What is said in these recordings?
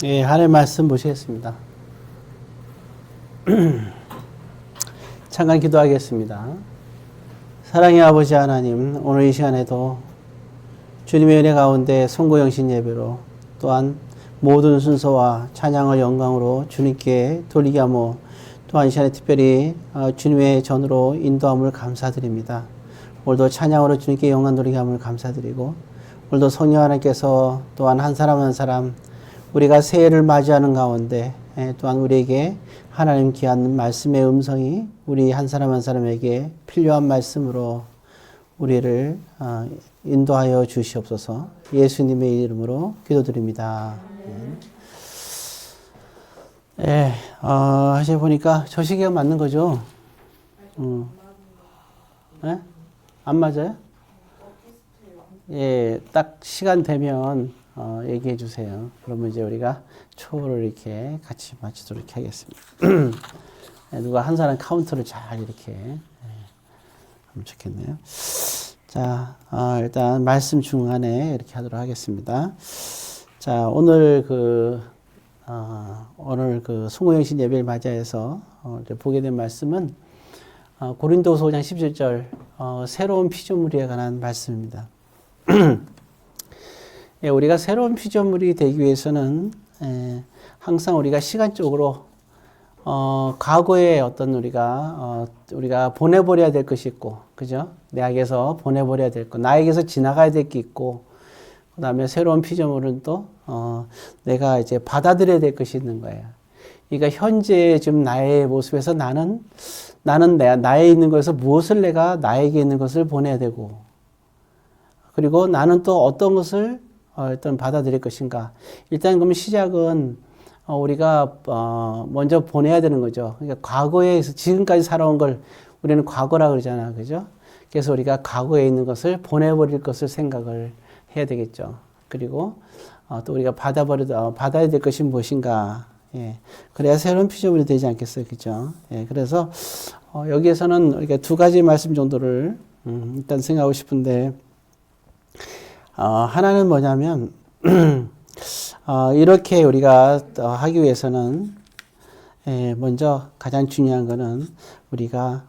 예, 하나님의 말씀 보시겠습니다. 잠깐 기도하겠습니다. 사랑의 아버지 하나님, 오늘 이 시간에도 주님의 은혜 가운데 송구영신 예배로 또한 모든 순서와 찬양을 영광으로 주님께 돌리게 하며 또한 이 시간에 특별히 주님의 전으로 인도함을 감사드립니다. 오늘도 찬양으로 주님께 영광 돌리게 함을 감사드리고 오늘도 성령 하나님께서 또한 한 사람 한 사람 우리가 새해를 맞이하는 가운데 또한 우리에게 하나님 귀한 말씀의 음성이 우리 한 사람 한 사람에게 필요한 말씀으로 우리를 인도하여 주시옵소서. 예수님의 이름으로 기도드립니다. 예, 하시 보니까 저 시기가 맞는 거죠? 예? 안 맞아요? 예, 딱 시간 되면 얘기해 주세요. 그러면 이제 우리가 초를 이렇게 같이 마치도록 하겠습니다. 누가 한 사람 카운트를 잘 이렇게 하면 좋겠네요. 자, 일단 말씀 중간에 이렇게 하도록 하겠습니다. 자, 오늘 송구영신 예배를 맞이해서 보게 된 말씀은 고린도서 5장 17절 새로운 피조물에 관한 말씀입니다. 예, 우리가 새로운 피조물이 되기 위해서는 항상 우리가 시간적으로 과거에 어떤 우리가 보내버려야 될 것이 있고, 그죠? 내에게서 보내버려야 될 것, 나에게서 지나가야 될 게 있고, 그 다음에 새로운 피조물은 또 내가 이제 받아들여야 될 것이 있는 거예요. 그러니까 현재 지금 나의 모습에서 나는 나에 있는 것에서 무엇을 내가 나에게 있는 것을 보내야 되고, 그리고 나는 또 어떤 것을 일단 받아들일 것인가. 일단 그럼 시작은 우리가 먼저 보내야 되는 거죠. 그러니까 과거에서 지금까지 살아온 걸 우리는 과거라 그러잖아, 그죠? 그래서 우리가 과거에 있는 것을 보내버릴 것을 생각을 해야 되겠죠. 그리고 또 우리가 받아야 될 것이 무엇인가. 예. 그래야 새로운 피조물이 되지 않겠어요, 그죠? 예. 그래서 여기에서는 우리가 두 가지 말씀 정도를 일단 생각하고 싶은데. 하나는 뭐냐면, 이렇게 우리가 하기 위해서는, 먼저 가장 중요한 거는 우리가,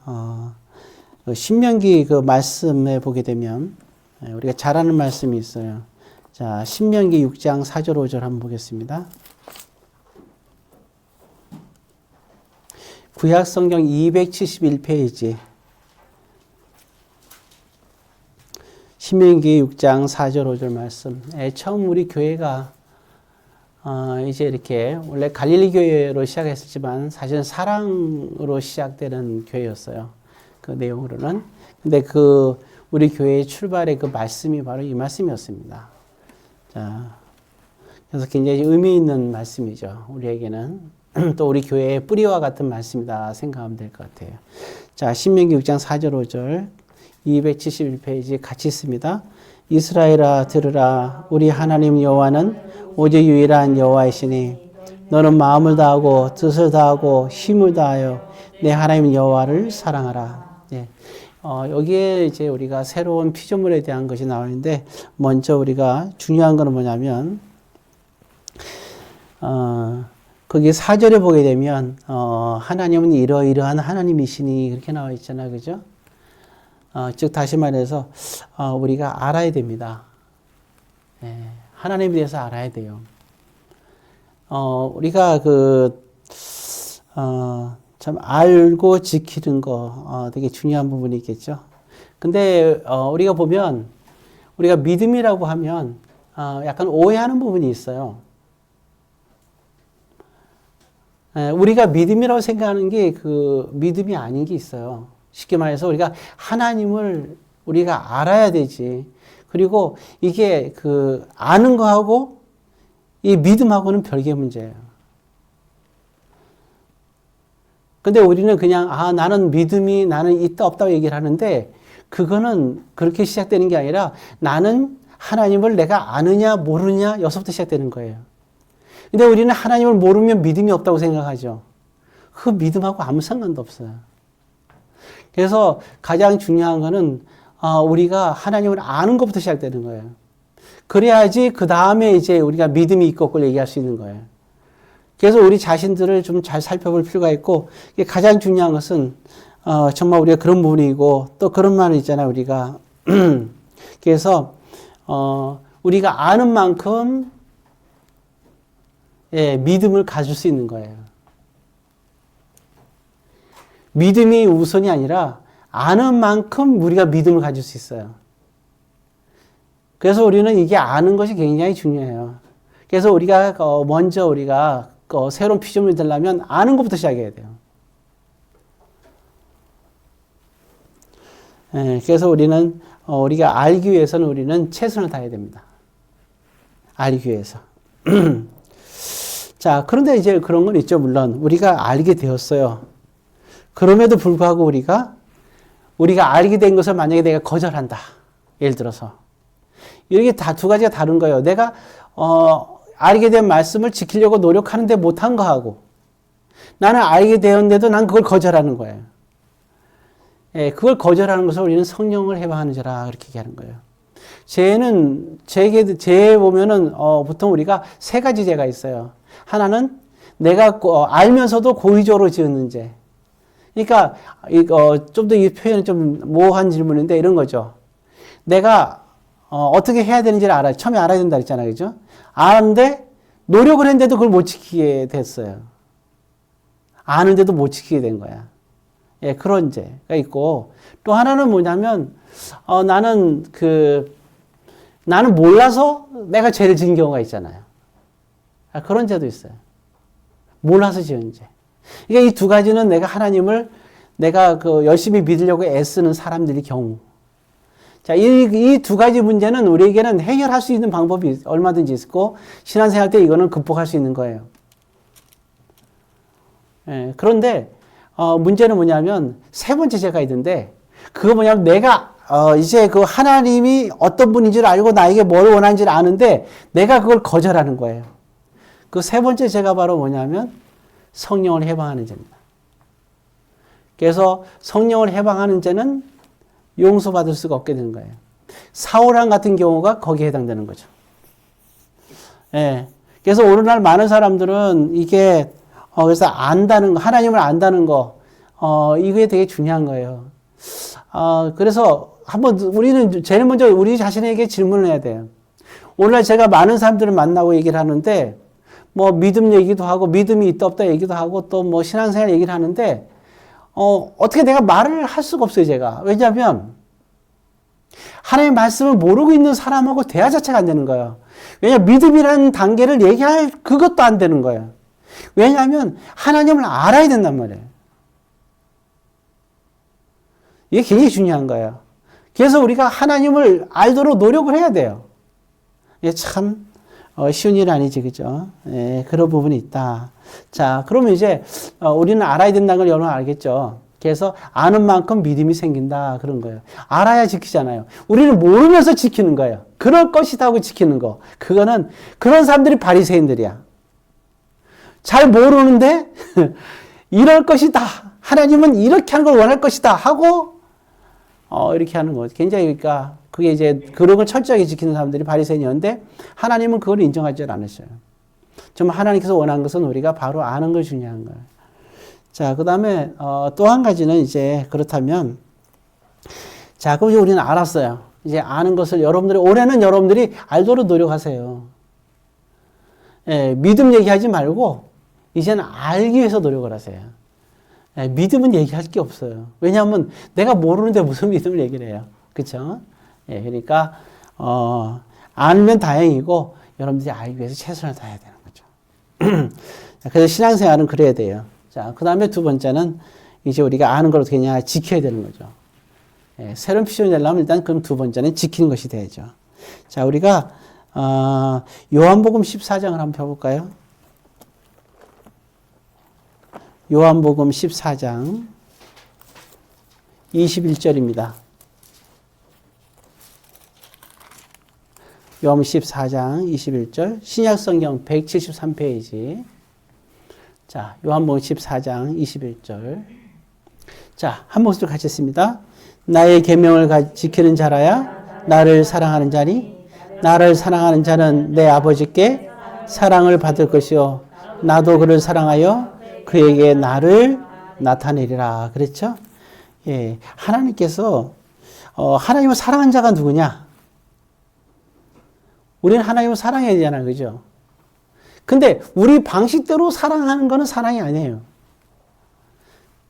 신명기 그 말씀에 보게 되면, 우리가 잘 아는 말씀이 있어요. 자, 신명기 6장 4절 5절 한번 보겠습니다. 구약 성경 271페이지. 신명기 6장 4절 5절 말씀. 처음 우리 교회가 이제 이렇게 원래 갈릴리 교회로 시작했었지만 사실은 사랑으로 시작되는 교회였어요. 그 내용으로는. 근데 우리 교회의 출발의 그 말씀이 바로 이 말씀이었습니다. 자, 그래서 굉장히 의미 있는 말씀이죠. 우리에게는 또 우리 교회의 뿌리와 같은 말씀이다 생각하면 될 것 같아요. 자, 신명기 6장 4절 5절. 271페이지 같이 있습니다. 이스라엘아 들으라. 우리 하나님 여호와는 오직 유일한 여호와이시니 너는 마음을 다하고 뜻을 다하고 힘을 다하여 내 하나님 여호와를 사랑하라. 예. 여기에 이제 우리가 새로운 피조물에 대한 것이 나오는데 먼저 우리가 중요한 거는 뭐냐면 거기 4절에 보게 되면 하나님은 이러이러한 하나님이시니 그렇게 나와 있잖아요. 그죠? 즉 다시 말해서 우리가 알아야 됩니다. 하나님에 대해서 알아야 돼요. 우리가 참 알고 지키는 거 되게 중요한 부분이 있겠죠. 근데 우리가 보면 우리가 믿음이라고 하면 약간 오해하는 부분이 있어요. 우리가 믿음이라고 생각하는 게 그 믿음이 아닌 게 있어요. 쉽게 말해서 우리가 하나님을 우리가 알아야 되지. 그리고 이게 아는 거하고 이 믿음하고는 별개 문제예요. 근데 우리는 그냥 나는 믿음이 나는 있다 없다고 얘기를 하는데 그거는 그렇게 시작되는 게 아니라 나는 하나님을 내가 아느냐 모르냐 여기서부터 시작되는 거예요. 근데 우리는 하나님을 모르면 믿음이 없다고 생각하죠. 그 믿음하고 아무 상관도 없어요. 그래서 가장 중요한 거는 우리가 하나님을 아는 것부터 시작되는 거예요. 그래야지 그 다음에 이제 우리가 믿음이 있고 그걸 얘기할 수 있는 거예요. 그래서 우리 자신들을 좀 잘 살펴볼 필요가 있고, 이게 가장 중요한 것은 정말 우리가 그런 부분이고, 또 그런 말이 있잖아요, 우리가. 그래서 우리가 아는 만큼 믿음을 가질 수 있는 거예요. 믿음이 우선이 아니라 아는 만큼 우리가 믿음을 가질 수 있어요. 그래서 우리는 이게 아는 것이 굉장히 중요해요. 그래서 우리가 먼저 우리가 새로운 피조물이 되려면 아는 것부터 시작해야 돼요. 그래서 우리가 알기 위해서는 우리는 최선을 다해야 됩니다. 알기 위해서. 자, 그런데 이제 그런 건 있죠. 물론 우리가 알게 되었어요. 그럼에도 불구하고 우리가 알게 된 것을 만약에 내가 거절한다. 예를 들어서 이렇게 다 두 가지가 다른 거예요. 내가 알게 된 말씀을 지키려고 노력하는데 못한 거하고, 나는 알게 되었는데도 난 그걸 거절하는 거예요. 그걸 거절하는 것을 우리는 성령을 해방하는 자라 그렇게 얘기하는 거예요. 죄에 보면은 보통 우리가 세 가지 죄가 있어요. 하나는 내가 알면서도 고의적으로 지었는 죄. 그러니까 좀 더 이 표현은 좀 모호한 질문인데 이런 거죠. 내가 어떻게 해야 되는지를 알아요. 처음에 알아야 된다 그랬잖아요. 그죠? 아는데 노력을 했는데도 그걸 못 지키게 됐어요. 아는데도 못 지키게 된 거야. 그런 죄가 있고, 또 하나는 뭐냐면 나는 몰라서 내가 죄를 지은 경우가 있잖아요. 그런 죄도 있어요. 몰라서 지은 죄. 그러니까 이 두 가지는 내가 열심히 믿으려고 애쓰는 사람들의 경우. 자, 이 두 가지 문제는 우리에게는 해결할 수 있는 방법이 얼마든지 있고, 신앙생활 때 이거는 극복할 수 있는 거예요. 그런데, 문제는 뭐냐면, 세 번째 죄가 있는데, 그거 뭐냐면 내가, 이제 그 하나님이 어떤 분인지를 알고 나에게 뭘 원하는지를 아는데, 내가 그걸 거절하는 거예요. 그 세 번째 죄가 바로 뭐냐면, 성령을 해방하는 죄입니다. 그래서 성령을 해방하는 죄는 용서받을 수가 없게 되는 거예요. 사울왕 같은 경우가 거기에 해당되는 거죠. 그래서 오늘날 많은 사람들은 이게 그래서 안다는 거, 하나님을 안다는 거, 이게 되게 중요한 거예요. 그래서 제일 먼저 우리 자신에게 질문을 해야 돼요. 오늘날 제가 많은 사람들을 만나고 얘기를 하는데, 뭐 믿음 얘기도 하고 믿음이 있다 없다 얘기도 하고 또 뭐 신앙생활 얘기를 하는데 어떻게 내가 말을 할 수가 없어요, 제가. 왜냐하면 하나님의 말씀을 모르고 있는 사람하고 대화 자체가 안 되는 거예요. 왜냐하면 믿음이라는 단계를 얘기할 그것도 안 되는 거예요. 왜냐하면 하나님을 알아야 된단 말이에요. 이게 굉장히 중요한 거예요. 그래서 우리가 하나님을 알도록 노력을 해야 돼요. 이게 참 쉬운 일 아니지, 그죠? 그런 부분이 있다. 자, 그러면 이제 우리는 알아야 된다는 걸 여러분 알겠죠? 그래서 아는 만큼 믿음이 생긴다, 그런 거예요. 알아야 지키잖아요. 우리는 모르면서 지키는 거예요. 그럴 것이다 하고 지키는 거. 그거는 그런 사람들이 바리새인들이야. 잘 모르는데 이럴 것이다. 하나님은 이렇게 하는 걸 원할 것이다 하고 이렇게 하는 거죠. 굉장히 그러니까 그게 이제 그런 걸 철저하게 지키는 사람들이 바리새인이었는데 하나님은 그걸 인정하지 않으셔요. 정말 하나님께서 원하는 것은 우리가 바로 아는 걸 중요한 거예요. 자, 그 다음에 또 한 가지는 이제 그렇다면, 자, 그럼 이제 우리는 알았어요. 이제 아는 것을 올해는 여러분들이 알도록 노력하세요. 믿음 얘기하지 말고 이제는 알기 위해서 노력을 하세요. 믿음은 얘기할 게 없어요. 왜냐하면 내가 모르는데 무슨 믿음을 얘기를 해요. 그렇죠? 그러니까 알면 다행이고 여러분들이 알기 위해서 최선을 다해야 되는 거죠. 그래서 신앙생활은 그래야 돼요. 자, 그 다음에 두 번째는 이제 우리가 아는 걸 어떻게 하냐, 지켜야 되는 거죠. 새로운 피조물이 되려면 일단 그럼 두 번째는 지키는 것이 되죠. 자, 우리가 요한복음 14장을 한번 펴볼까요? 요한복음 14장 21절입니다. 요한복음 14장 21절, 신약성경 173페이지. 자, 요한복음 14장 21절. 자, 한 목소리로 같이 했습니다. 나의 계명을 지키는 자라야 나를 사랑하는 자니 나를 사랑하는 자는 내 아버지께 사랑을 받을 것이요 나도 그를 사랑하여 그에게 나를 나타내리라. 그랬죠? 예, 하나님께서 하나님을 사랑한 자가 누구냐? 우리는 하나님을 사랑해야 되잖아요. 그죠? 근데 우리 방식대로 사랑하는 거는 사랑이 아니에요.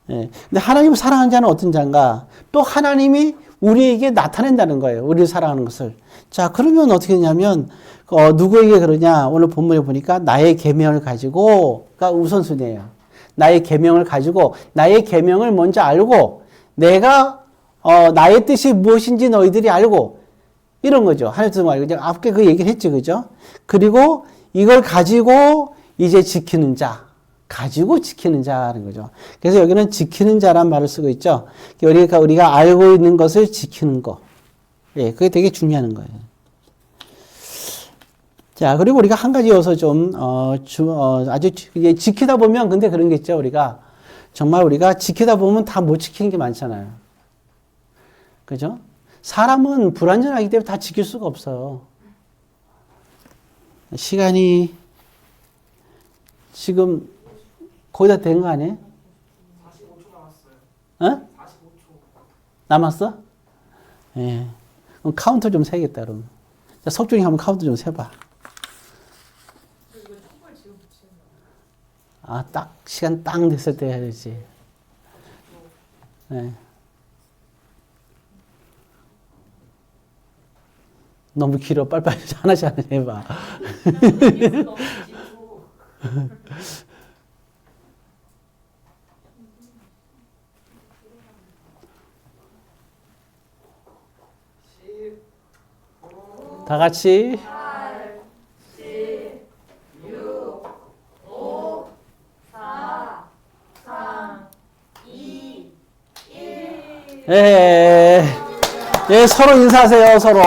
예, 근데 하나님을 사랑하는 자는 어떤 자인가? 또 하나님이 우리에게 나타낸다는 거예요. 우리를 사랑하는 것을. 자, 그러면 어떻게 되냐면 누구에게 그러냐? 오늘 본문에 보니까 나의 계명을 가지고가 우선순위예요. 나의 계명을 가지고 나의 계명을 먼저 알고 내가 나의 뜻이 무엇인지 너희들이 알고 이런 거죠. 하나님께서 말고 앞에 그 얘기를 했죠. 그죠? 그리고 이걸 가지고 이제 지키는 자. 가지고 지키는 자라는 거죠. 그래서 여기는 지키는 자란 말을 쓰고 있죠. 우리가 알고 있는 것을 지키는 거. 예, 그게 되게 중요한 거예요. 자, 그리고 우리가 한 가지 여기서 좀, 아주 지키다 보면 근데 그런 게 있죠. 정말 우리가 지키다 보면 다 못 지키는 게 많잖아요. 그죠? 사람은 불완전하기 때문에 다 지킬 수가 없어요. 시간이 지금 거의 다 된 거 아니에요? 45초 남았어요. 어? 45초. 남았어? 예. 그럼 카운터 좀 세겠다, 그럼. 자, 석준이 한번 카운터 좀 세봐. 아, 딱, 시간 딱 됐을 때 해야 되지. 예. 너무 길어. 빨리빨리 하나씩 해봐. 다 같이. 8, 7, 6, 5, 4, 3, 2, 1. 예. 예, 서로 인사하세요, 서로.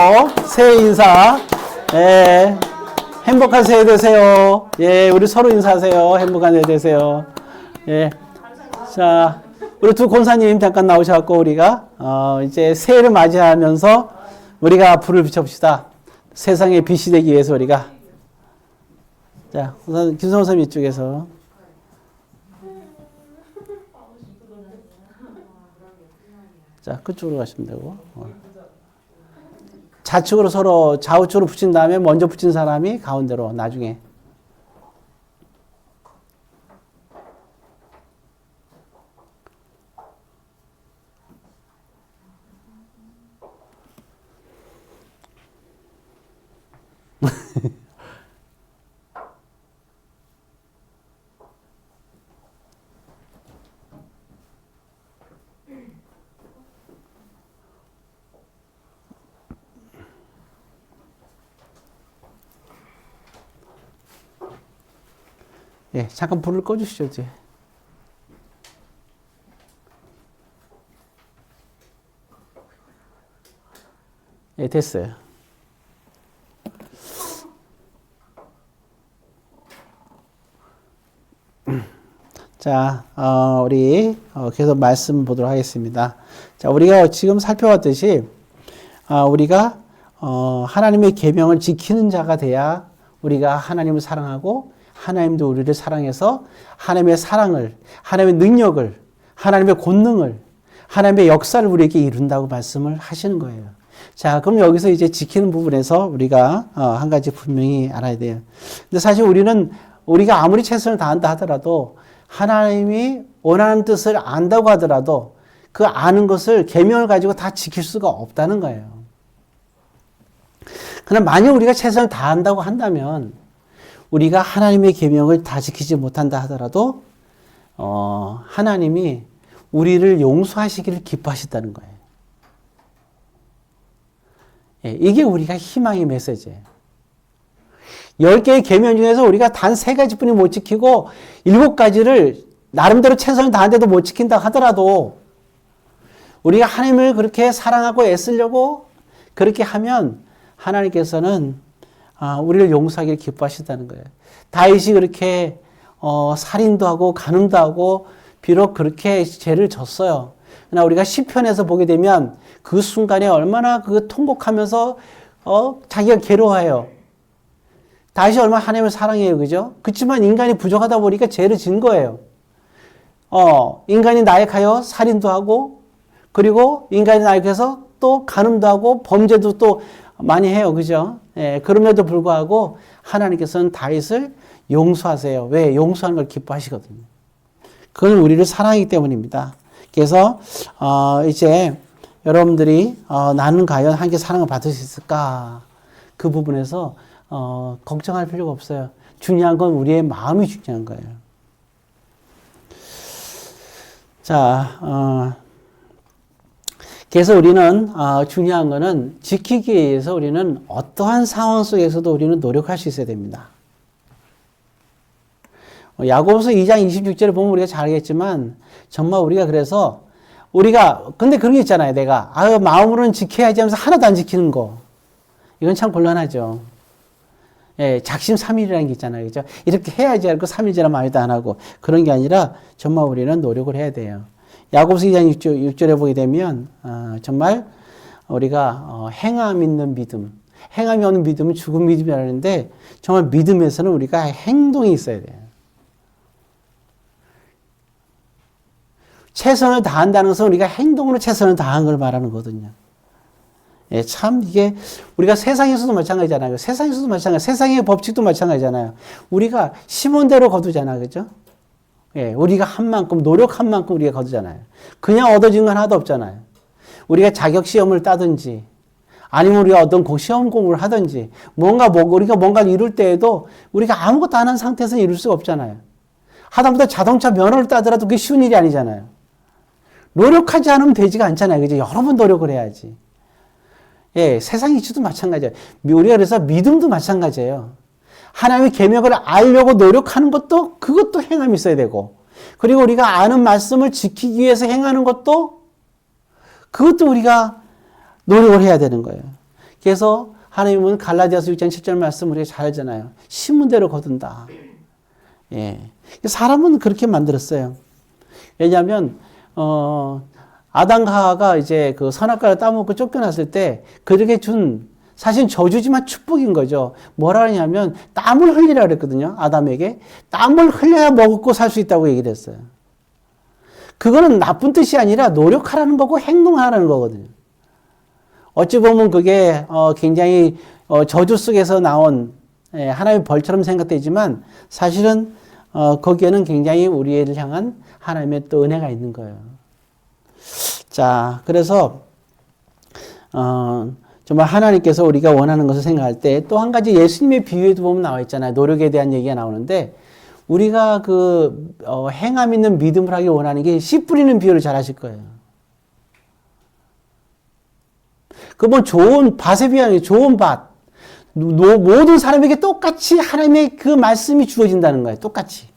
새해 인사. 예. 행복한 새해 되세요. 예, 우리 서로 인사하세요. 행복한 새해 되세요. 예. 자, 우리 두 권사님 잠깐 나오셔갖고 우리가, 이제 새해를 맞이하면서 우리가 불을 비춰봅시다. 세상에 빛이 되기 위해서 우리가. 자, 우선 김성호 선생님 이쪽에서. 자, 그쪽으로 가시면 되고. 좌측으로 서로 좌우측으로 붙인 다음에 먼저 붙인 사람이 가운데로 나중에. 예, 잠깐 불을 꺼주시죠, 이제. 예, 됐어요. 자, 우리 계속 말씀 보도록 하겠습니다. 자, 우리가 지금 살펴봤듯이 우리가 하나님의 계명을 지키는 자가 돼야 우리가 하나님을 사랑하고 하나님도 우리를 사랑해서 하나님의 사랑을, 하나님의 능력을, 하나님의 권능을, 하나님의 역사를 우리에게 이룬다고 말씀을 하시는 거예요. 자, 그럼 여기서 이제 지키는 부분에서 우리가 한 가지 분명히 알아야 돼요. 근데 사실 우리가 아무리 최선을 다한다 하더라도 하나님이 원하는 뜻을 안다고 하더라도 그 아는 것을 계명을 가지고 다 지킬 수가 없다는 거예요. 그러나 만약 우리가 최선을 다한다고 한다면 우리가 하나님의 계명을 다 지키지 못한다 하더라도 하나님이 우리를 용서하시기를 기뻐하신다는 거예요. 예, 이게 우리가 희망의 메시지예요. 10개의 계명 중에서 우리가 단 3가지뿐이 못 지키고 7가지를 나름대로 최선을 다하는데도 못 지킨다 하더라도 우리가 하나님을 그렇게 사랑하고 애쓰려고 그렇게 하면 하나님께서는 우리를 용서하기를 기뻐하신다는 거예요. 다윗이 그렇게 살인도 하고 간음도 하고 비록 그렇게 죄를 졌어요. 그러나 우리가 시편에서 보게 되면 그 순간에 얼마나 그 통곡하면서 자기가 괴로워해요. 다시 얼마나 하나님을 사랑해요. 그죠? 그렇지만 인간이 부족하다 보니까 죄를 진 거예요. 인간이 나약하여 살인도 하고, 그리고 인간이 나약해서 또 간음도 하고, 범죄도 또 많이 해요. 그죠? 예, 그럼에도 불구하고 하나님께서는 다윗을 용서하세요. 왜? 용서하는 걸 기뻐하시거든요. 그건 우리를 사랑하기 때문입니다. 그래서 이제 여러분들이 나는 과연 하나님께 사랑을 받을 수 있을까? 그 부분에서 걱정할 필요가 없어요. 중요한 건 우리의 마음이 중요한 거예요. 자, 그래서 우리는 중요한 거는 지키기 위해서 우리는 어떠한 상황 속에서도 우리는 노력할 수 있어야 됩니다. 야고보서 2장 26절을 보면 우리가 잘 알겠지만 정말 우리가 그래서 근데 그런 게 있잖아요. 내가 마음으로는 지켜야지 하면서 하나도 안 지키는 거. 이건 참 곤란하죠. 예, 작심삼일이라는 게 있잖아요. 그죠? 이렇게 해야지 하고 3일째나 말도 안 하고 그런 게 아니라 정말 우리는 노력을 해야 돼요. 야고보서 2장 6절에 보게 되면 정말 우리가 행함 있는 믿음, 행함이 없는 믿음은 죽은 믿음이라는데 정말 믿음에서는 우리가 행동이 있어야 돼요. 최선을 다한다는 것은 우리가 행동으로 최선을 다한 걸 말하는 거거든요. 예, 참 이게 우리가 세상에서도 마찬가지잖아요. 세상에서도 마찬가지, 세상의 법칙도 마찬가지잖아요. 우리가 심은 대로 거두잖아요, 그죠? 예, 우리가 한 만큼 노력한 만큼 우리가 거두잖아요. 그냥 얻어진 건 하나도 없잖아요. 우리가 자격 시험을 따든지, 아니면 우리가 어떤 시험 공부를 하든지, 우리가 뭔가를 이룰 때에도 우리가 아무것도 안 한 상태에서 이룰 수가 없잖아요. 하다못해 자동차 면허를 따더라도 그게 쉬운 일이 아니잖아요. 노력하지 않으면 되지가 않잖아요. 그죠? 여러 번 노력을 해야지. 예, 세상 이치도 마찬가지예요. 우리가 그래서 믿음도 마찬가지예요. 하나님의 계명을 알려고 노력하는 것도 그것도 행함이 있어야 되고, 그리고 우리가 아는 말씀을 지키기 위해서 행하는 것도 그것도 우리가 노력을 해야 되는 거예요. 그래서 하나님은 갈라디아서 6장 7절 말씀 우리가 잘 알잖아요. 심은 대로 거둔다. 예, 사람은 그렇게 만들었어요. 왜냐하면 아담과 하와가 이제 그 선악과를 따먹고 쫓겨났을 때 그렇게 준 사실 저주지만 축복인 거죠. 뭐라 하냐면 땀을 흘리라 그랬거든요. 아담에게. 땀을 흘려야 먹고 살 수 있다고 얘기를 했어요. 그거는 나쁜 뜻이 아니라 노력하라는 거고 행동하라는 거거든요. 어찌 보면 그게 굉장히 저주 속에서 나온 하나님의 벌처럼 생각되지만 사실은 거기에는 굉장히 우리를 향한 하나님의 또 은혜가 있는 거예요. 자, 그래서 정말 하나님께서 우리가 원하는 것을 생각할 때 또 한 가지 예수님의 비유에도 보면 나와 있잖아요. 노력에 대한 얘기가 나오는데 우리가 행함 있는 믿음을 하기 원하는 게 씨 뿌리는 비유를 잘 하실 거예요. 좋은 밭의 비유는 좋은 밭. 모든 사람에게 똑같이 하나님의 그 말씀이 주어진다는 거예요. 똑같이.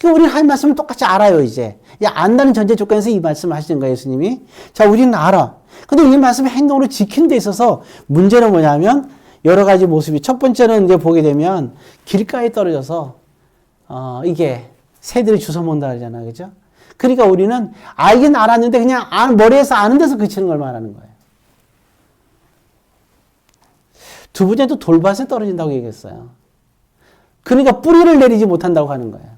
우리는 하나님 말씀을 똑같이 알아요, 이제. 안다는 전제 조건에서 이 말씀을 하시는 거예요, 예수님이. 자, 우리는 알아. 근데 이 말씀을 행동으로 지키는 데 있어서 문제는 뭐냐면 여러 가지 모습이. 첫 번째는 이제 보게 되면 길가에 떨어져서, 이게 새들이 주워 먹는다 그러잖아요, 그죠? 그러니까 우리는 알긴 알았는데 그냥 머리에서 아는 데서 그치는 걸 말하는 거예요. 두 번째도 돌밭에 떨어진다고 얘기했어요. 그러니까 뿌리를 내리지 못한다고 하는 거예요.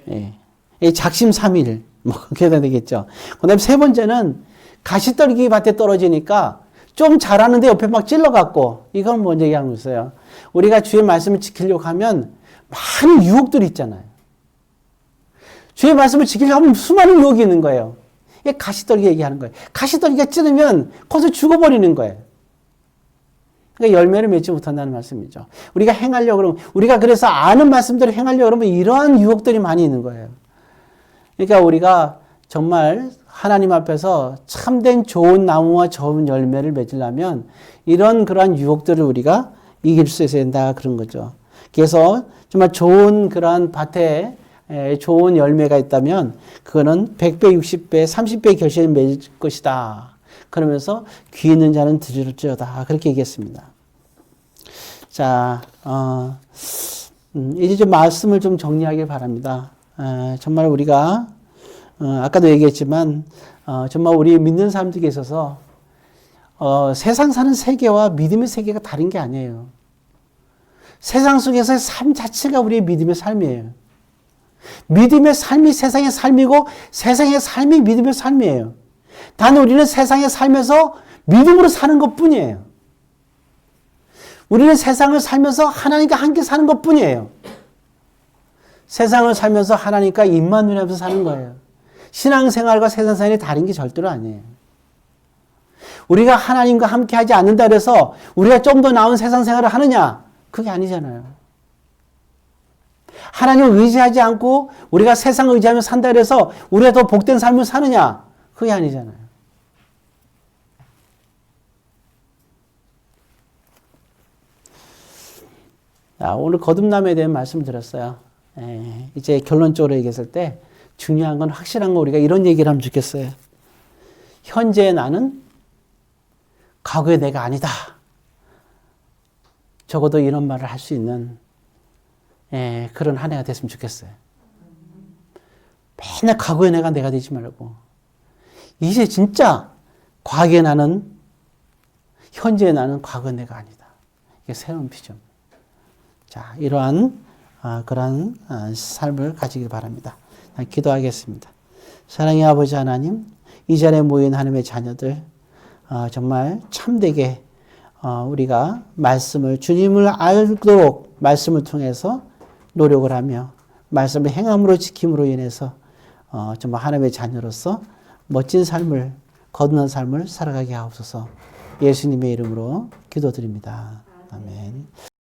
예. 작심삼일. 그렇게 해야 되겠죠. 그 다음에 세 번째는 가시떨기 밭에 떨어지니까 좀 잘하는데 옆에 막 찔러갖고, 이건 먼저 얘기하는 거였어요. 우리가 주의 말씀을 지키려고 하면 많은 유혹들이 있잖아요. 주의 말씀을 지키려고 하면 수많은 유혹이 있는 거예요. 이게 가시떨기 얘기하는 거예요. 가시떨기가 찌르면 거기서 죽어버리는 거예요. 그러니까 열매를 맺지 못한다는 말씀이죠. 우리가 행하려고 그러면, 우리가 그래서 아는 말씀대로 행하려고 그러면 이러한 유혹들이 많이 있는 거예요. 그러니까 우리가 정말 하나님 앞에서 참된 좋은 나무와 좋은 열매를 맺으려면 그러한 유혹들을 우리가 이길 수 있어야 된다. 그런 거죠. 그래서 정말 좋은 그러한 밭에 좋은 열매가 있다면 그거는 100배, 60배, 30배 결실을 맺을 것이다. 그러면서 귀 있는 자는 들을지어다. 그렇게 얘기했습니다. 자, 이제 좀 말씀을 좀 정리하길 바랍니다. 정말 우리가 아까도 얘기했지만 정말 우리 믿는 사람들에게 있어서 세상 사는 세계와 믿음의 세계가 다른 게 아니에요. 세상 속에서의 삶 자체가 우리의 믿음의 삶이에요. 믿음의 삶이 세상의 삶이고 세상의 삶이 믿음의 삶이에요. 단 우리는 세상에 살면서 믿음으로 사는 것뿐이에요. 우리는 세상을 살면서 하나님과 함께 사는 것뿐이에요. 세상을 살면서 하나님과 입만 눈하면서 사는 거예요. 신앙생활과 세상생활이 다른 게 절대로 아니에요. 우리가 하나님과 함께 하지 않는다 그래서 우리가 좀 더 나은 세상생활을 하느냐? 그게 아니잖아요. 하나님을 의지하지 않고 우리가 세상을 의지하며 산다 그래서 우리가 더 복된 삶을 사느냐? 그게 아니잖아요. 오늘 거듭남에 대한 말씀 드렸어요. 이제 결론적으로 얘기했을 때 중요한 건 확실한 거 우리가 이런 얘기를 하면 좋겠어요. 현재의 나는 과거의 내가 아니다. 적어도 이런 말을 할 수 있는 그런 한 해가 됐으면 좋겠어요. 맨날 과거의 내가 되지 말고 이제 진짜 과거의 나는 현재의 나는 과거의 내가 아니다. 이게 새로운 비전. 자, 이러한 그러한 삶을 가지길 바랍니다. 기도하겠습니다. 사랑의 아버지 하나님, 이 자리에 모인 하나님의 자녀들 정말 참되게 우리가 말씀을 주님을 알도록 말씀을 통해서 노력을 하며 말씀을 행함으로 지킴으로 인해서 정말 하나님의 자녀로서 멋진 삶을 거듭난 삶을 살아가게 하옵소서. 예수님의 이름으로 기도드립니다. 아멘.